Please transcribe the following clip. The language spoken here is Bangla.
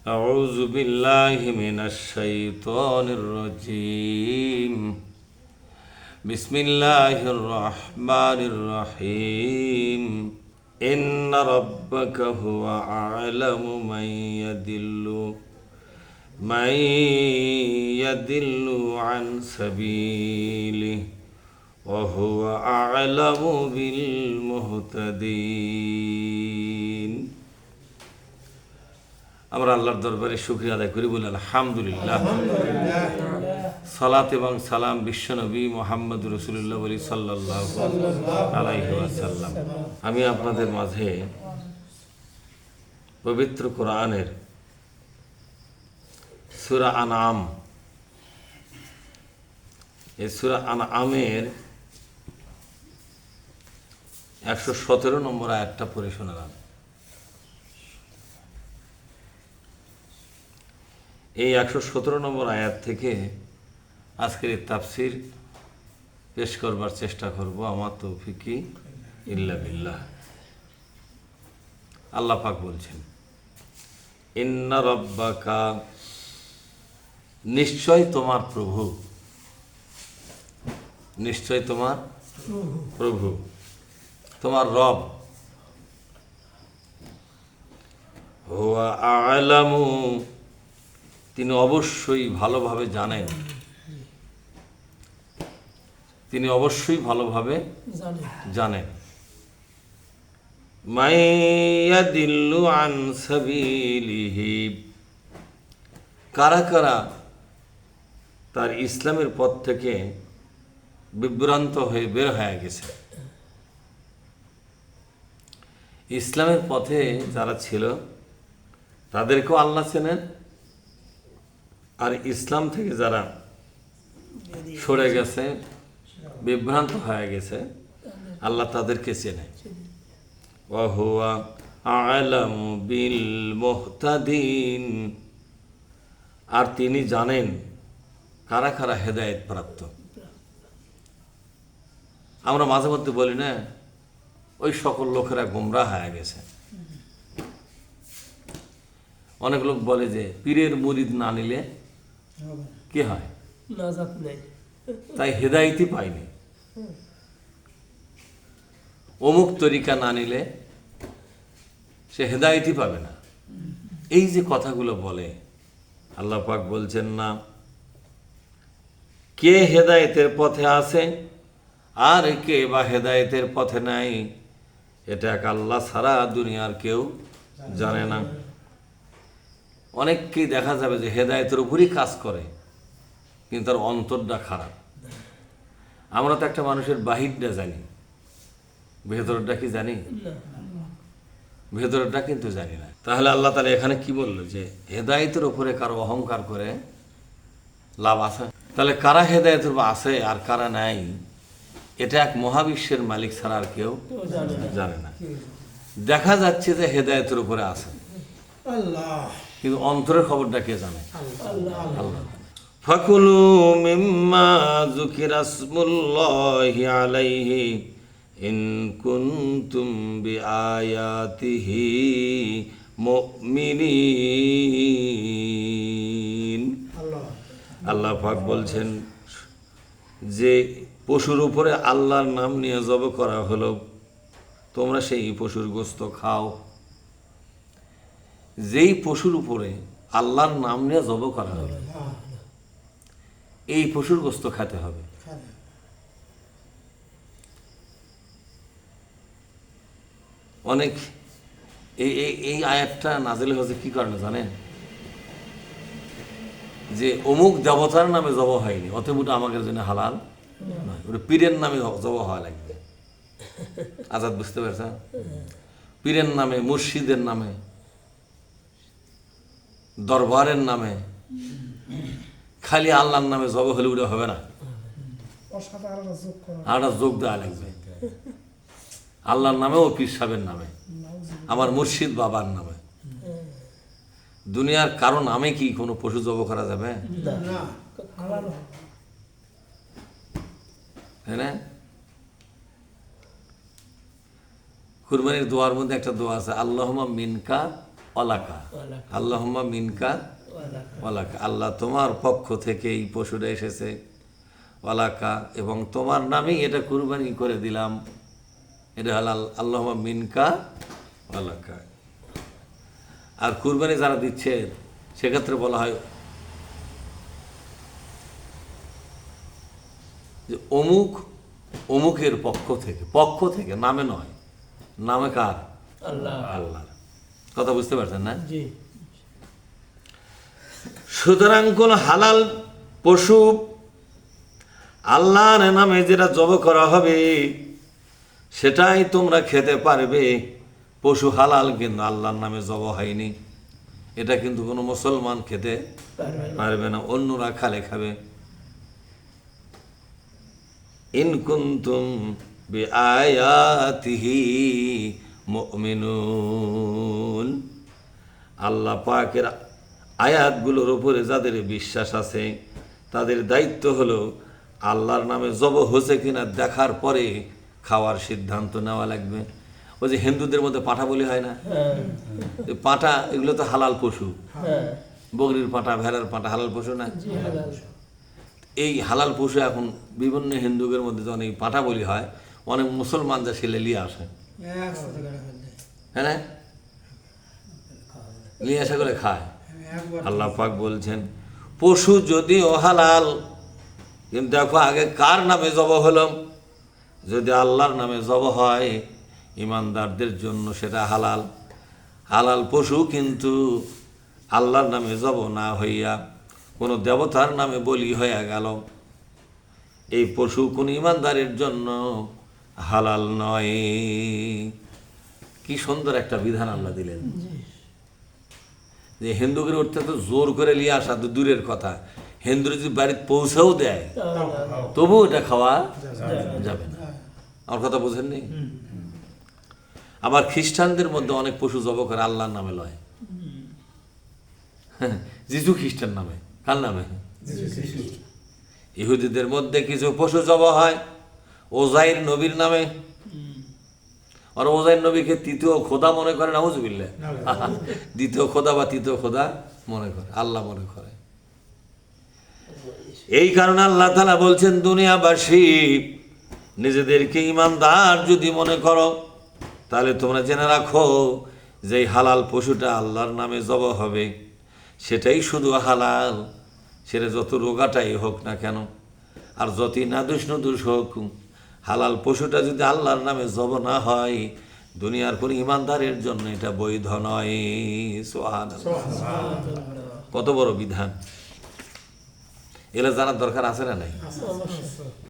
أعوذ بالله من الشيطان الرجيم بسم الله الرحمن الرحيم إن ربك هو أعلم من يدل عن سبيله وهو أعلم بالمهتدين আমরা আল্লাহর দরবারে শুকরিয়া আদায় করি বলি আলহামদুলিল্লাহ। সালাত এবং সালাম বিশ্বনবী মুহাম্মদ রাসূলুল্লাহ সাল্লাল্লাহু আলাইহি ওয়াসাল্লাম। আমি আপনাদের মাঝে পবিত্র কোরআনের সূরা আনআম, এই সূরা আনআমের 117 নম্বর আয়াতটা পড়ে শোনালাম। এই 117 নম্বর আয়াত থেকে আজকের এই তাফসির পেশ করবার চেষ্টা করব। আমার তৌফিকি ইল্লা বিল্লাহ। আল্লাহ পাক বলছেন, ইন্না রাব্বাকা, নিশ্চয় তোমার প্রভু, নিশ্চয় তোমার প্রভু, তোমার রব, হুয়া আ'লামু, তিনি অবশ্যই ভালোভাবে জানেন, তিনি অবশ্যই ভালোভাবে জানেন। মাইয়াদিল্লু আন সাবিলিহি, কারা কারা তার ইসলামের পথ থেকে বিভ্রান্ত হয়ে বের হয়ে গেছে। ইসলামের পথে যারা ছিল তাদেরকেও আল্লাহ চেনেন, আর ইসলাম থেকে যারা সরে গেছে, বিভ্রান্ত হয়ে গেছে, আল্লাহ তাদেরকে চেনে। ওয়া হুয়া আ'লামু বিল মুহতাদিন, আর তিনি জানেন কারা কারা হেদায়েত প্রাপ্ত। আমরা মাঝে মধ্যে বলি না, ওই সকল লোকেরা গোমরাহ হয়ে গেছে। অনেক লোক বলে যে পীরের মুরিদ না নিলে কি হয়, তাই হেদায়েতই পায়নি। অমুক তরিকা না নিলে সে হেদায়েতই পাবে না। এই যে কথাগুলো বলে, আল্লাহ পাক বলছেন না কে হেদায়েতের পথে আছে আর কে বা হেদায়েতের পথে নাই, এটা এক আল্লাহ ছাড়া দুনিয়ার কেউ জানে না। অনেককেই দেখা যাবে যে হেদায়েতের উপরই কাজ করে, কিন্তু তার অন্তরটা খারাপ। আমরা তো একটা মানুষের বাহিরটা জানি, ভেতরটা কি জানি? ভেতরটা কিন্তু জানি না। তাহলে আল্লাহ তাআলা এখানে কি বললো যে হেদায়েতের উপরে কারো অহংকার করে লাভ আছে? তাহলে কারা হেদায়েতের উপর আছে আর কারা নাই, এটা এক মহাবিশ্বের মালিক ছাড়া আর কেউ জানে না। দেখা যাচ্ছে যে হেদায়েতের উপরে আছে, কিন্তু অন্তরের খবরটা কে জানে? আল্লাহ। ফাকুলু মিম্মা যুকিরা ইসমুল্লাহি আলাইহি ইন কুনতুম বিআয়াতিহি মুমিনিন। আল্লাহ পাক বলছেন যে পশুর উপরে আল্লাহর নাম নিয়ে জব করা হলো, তোমরা সেই পশুর গোশত খাও। যেই পশুর উপরে আল্লাহর নাম নিয়ে জব করা হলো, এই পশুর গোশত খেতে হবে। অনেক এই আয়াতটা নাজিল হয়েছে কি কারণে জানেন? যে অমুক দেবতার নামে জব হয়নি, অতএব ওটা আমাদের জন্য হালাল নয়, ওটা পীরের নামে জব হওয়া লাগবে। আজাদ বুঝতে পারছেন? পীরের নামে, মুর্শিদের নামে, দরবারের নামে, খালি আল্লাহর নামে জব হলে ওটা হবে না, আর যোগ দেওয়া লাগবে। আল্লাহর নামে ও পীর সাহেবের নামে, আমার মুর্শিদ বাবার নামে। দুনিয়ার কারো নামে কি কোনো পশু জব করা যাবে? তাই না? কুরবানির দোয়ার মধ্যে একটা দোয়া আছে, আল্লাহুম্মা মিনকা ওয়ালাকা, আল্লাহুম্মা মিনকা ওয়ালাকা, আল্লাহ তোমার পক্ষ থেকে এই পশুটা এসেছে, ওয়ালাকা এবং তোমার নামেই এটা কুরবানি করে দিলাম, এটা হালাল, আল্লাহুম্মা মিনকা ওয়ালাকা। আর কুরবানি যারা দিচ্ছে সেক্ষেত্রে বলা হয় যে অমুক অমুকের পক্ষ থেকে, নামে নয়, নামে কার? আল্লাহর। কথা বুঝতে পারছেন না? সুতরাং কোন হালাল পশু আল্লাহর নামে যেটা জব করা হবে সেটাই তোমরা খেতে পারবে। পশু হালাল কিন্তু আল্লাহর নামে জব হয়নি, এটা কিন্তু কোনো মুসলমান খেতে পারবে না, অন্যরা খাবে। ইন কুনতুম বিআয়াতিহি মুমিনুন, আল্লাহ পাকের আয়াতগুলোর উপরে যাদের বিশ্বাস আছে তাদের দায়িত্ব হলো আল্লাহর নামে জব হয়েছে কিনা দেখার পরে খাওয়ার সিদ্ধান্ত নেওয়া লাগবে। ওই যে হিন্দুদের মধ্যে পাঁঠা বলি হয় না, পাঁঠা এগুলো তো হালাল পশু, বকরির পাঁঠা, ভেড়ার পাঁঠা হালাল পশু না? এই হালাল পশু এখন বিভিন্ন হিন্দুদের মধ্যে যখন এই পাঁঠা বলি হয়, অনেক মুসলমান যা ছেলে নিয়ে আসে, হ্যাঁ না, নিয়ে আসা করে খায়। আল্লাহ পাক বলছেন পশু যদিও হালাল, কিন্তু দেখো আগে কার নামে জব হলো। যদি আল্লাহর নামে জব হয় ইমানদারদের জন্য সেটা হালাল। হালাল পশু কিন্তু আল্লাহর নামে জব না হইয়া কোনো দেবতার নামে বলি হয়ে গেল, এই পশু কোন ইমানদারের জন্য হালাল নয়। কি সুন্দর একটা বিধান আল্লাহ দিলেন যে হিন্দুকে উঠতে তো জোর করে নিয়ে আসা তো দূরের কথা, হিন্দুর যদি বাড়িতে পৌঁছেও দেয় তবু এটা খাওয়া যাবে না। আমার কথা বোঝেননি? আবার খ্রিস্টানদের মধ্যে অনেক পশু জব করে আল্লাহর নামে লয়, যিশু খ্রিস্টান নামে, কার নামে? ইহুদিদের মধ্যে কিছু পশু জব হয় ওজাইর নবীর নামে, আর ওজাইর নবীকে তৃতীয় খোদা মনে করে, নাউজুবিল্লাহ, দ্বিতীয় খোদা বা তৃতীয় খোদা মনে করে, আল্লাহ মনে করে। এই কারণে আল্লাহ তাআলা বলছেন দুনিয়াবাসী নিজেদেরকে ইমানদার যদি মনে করো তাহলে তোমরা জেনে রাখো যে হালাল পশুটা আল্লাহর নামে জব হবে সেটাই শুধু হালাল, সেটা যত রোগাটাই হোক না কেন আর যতই নাদুস নুদুস হোক, হালাল পশুটা যদি আল্লাহর নামে জব না হয় দুনিয়ার কোন ইমানদারের জন্য এটা বৈধ নয়। সুবহানাল্লাহ, কত বড় বিধান! এগুলো জানার দরকার আছে না নাই?